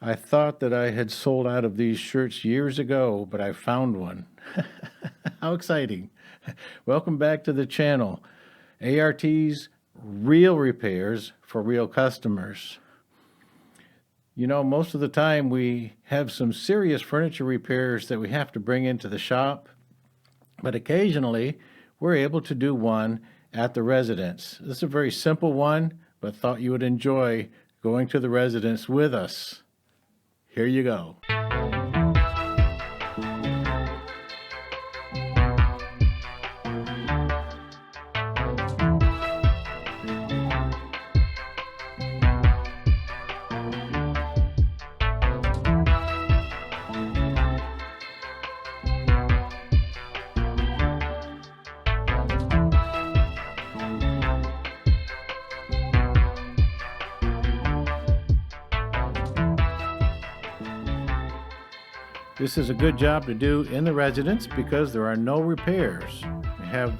I thought that I had sold out of these shirts years ago, but I found one. How exciting. Welcome back to the channel. A.R.T's Real Repairs for Real Customers. You know, most of the time we have some serious furniture repairs that we have to bring into the shop, but occasionally we're able to do one at the residence. This is a very simple one, but thought you would enjoy going to the residence with us. Here you go. This is a good job to do in the residence because there are no repairs. We have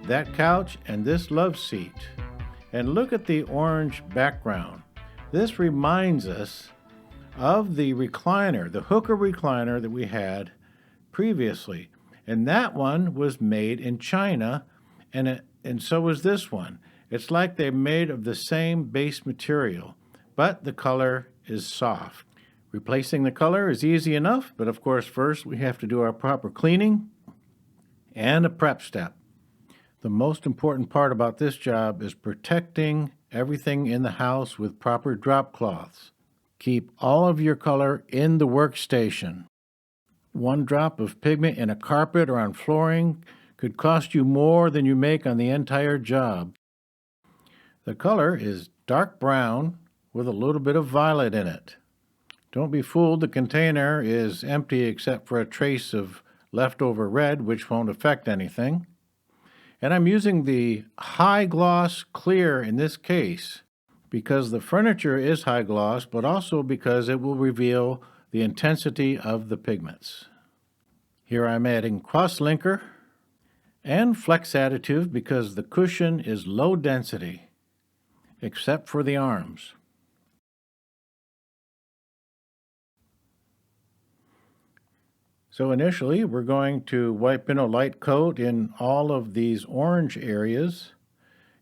that couch and this love seat. And look at the orange background. This reminds us of the recliner, the hooker recliner that we had previously. And that one was made in China, and so was this one. It's like they're made of the same base material, but the color is soft. Replacing the color is easy enough, but of course first we have to do our proper cleaning and a prep step. The most important part about this job is protecting everything in the house with proper drop cloths. Keep all of your color in the workstation. One drop of pigment in a carpet or on flooring could cost you more than you make on the entire job. The color is dark brown with a little bit of violet in it. Don't be fooled, the container is empty except for a trace of leftover red, which won't affect anything. And I'm using the high gloss clear in this case because the furniture is high gloss, but also because it will reveal the intensity of the pigments. Here I'm adding cross linker and flex additive because the cushion is low density, except for the arms. So initially, we're going to wipe in a light coat in all of these orange areas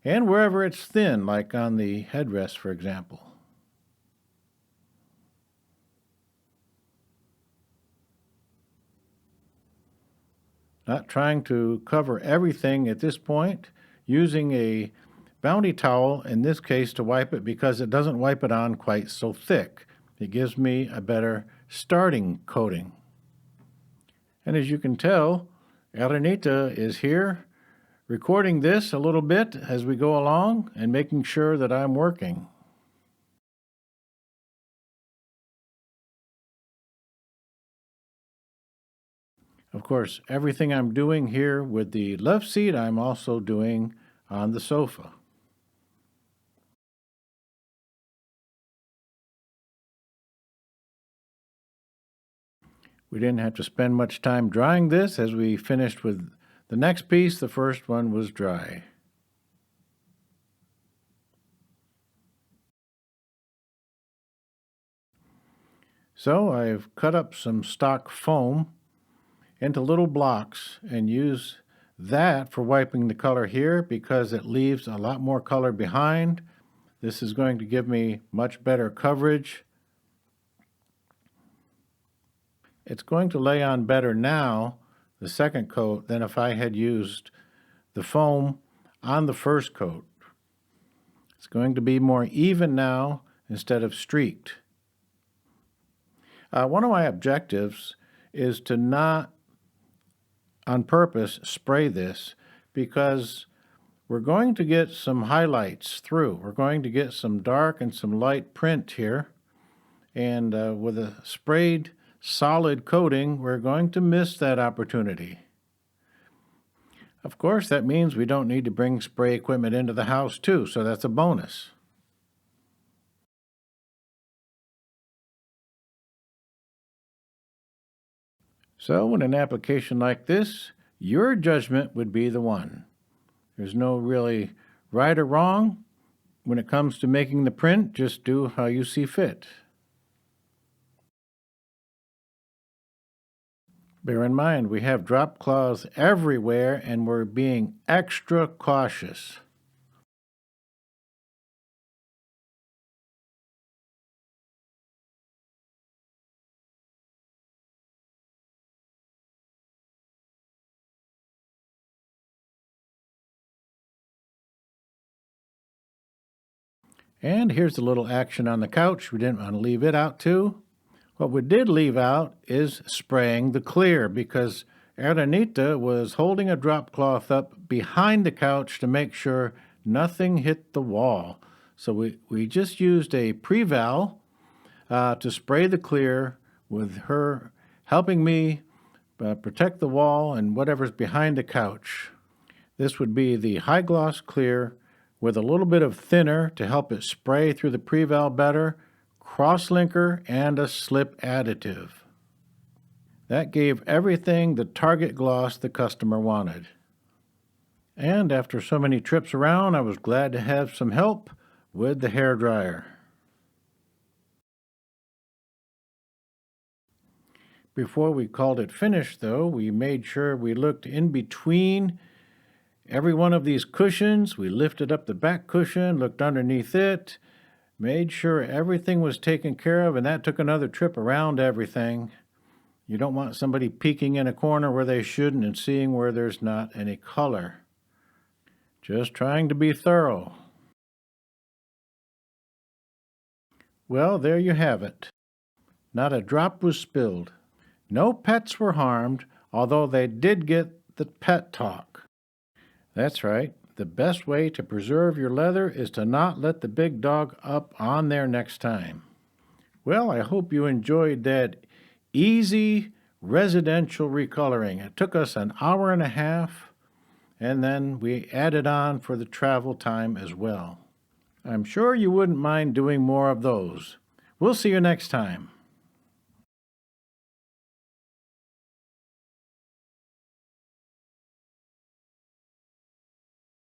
and wherever it's thin, like on the headrest, for example. Not trying to cover everything at this point, using a bounty towel in this case to wipe it because it doesn't wipe it on quite so thick. It gives me a better starting coating. And as you can tell, Aranita is here recording this a little bit as we go along and making sure that I'm working. Of course, everything I'm doing here with the Loveseat, I'm also doing on the sofa. We didn't have to spend much time drying this as we finished with the next piece. The first one was dry. So I've cut up some stock foam into little blocks and use that for wiping the color here because it leaves a lot more color behind. This is going to give me much better coverage. It's going to lay on better now, the second coat, than if I had used the foam on the first coat. It's going to be more even now instead of streaked. One of my objectives is to not on purpose spray this because we're going to get some highlights through. We're going to get some dark and some light print here, and with a sprayed solid coating, we're going to miss that opportunity. Of course, that means we don't need to bring spray equipment into the house too, so that's a bonus. So in an application like this, your judgment would be the one. There's no really right or wrong. When it comes to making the print, just do how you see fit. Bear in mind, we have drop cloths everywhere and we're being extra cautious. And here's a little action on the couch. We didn't want to leave it out too. What we did leave out is spraying the clear because Ernita was holding a drop cloth up behind the couch to make sure nothing hit the wall. So we just used a pre-val to spray the clear with her helping me protect the wall and whatever's behind the couch. This would be the high gloss clear with a little bit of thinner to help it spray through the pre-val better, cross-linker, and a slip additive. That gave everything the target gloss the customer wanted. And after so many trips around, I was glad to have some help with the hairdryer. Before we called it finished, though, we made sure we looked in between every one of these cushions. We lifted up the back cushion, looked underneath it, made sure everything was taken care of, and that took another trip around everything. You don't want somebody peeking in a corner where they shouldn't and seeing where there's not any color. Just trying to be thorough. Well, there you have it. Not a drop was spilled. No pets were harmed, although they did get the pet talk. That's right. The best way to preserve your leather is to not let the big dog up on there next time. Well, I hope you enjoyed that easy residential recoloring. It took us an hour and a half, and then we added on for the travel time as well. I'm sure you wouldn't mind doing more of those. We'll see you next time.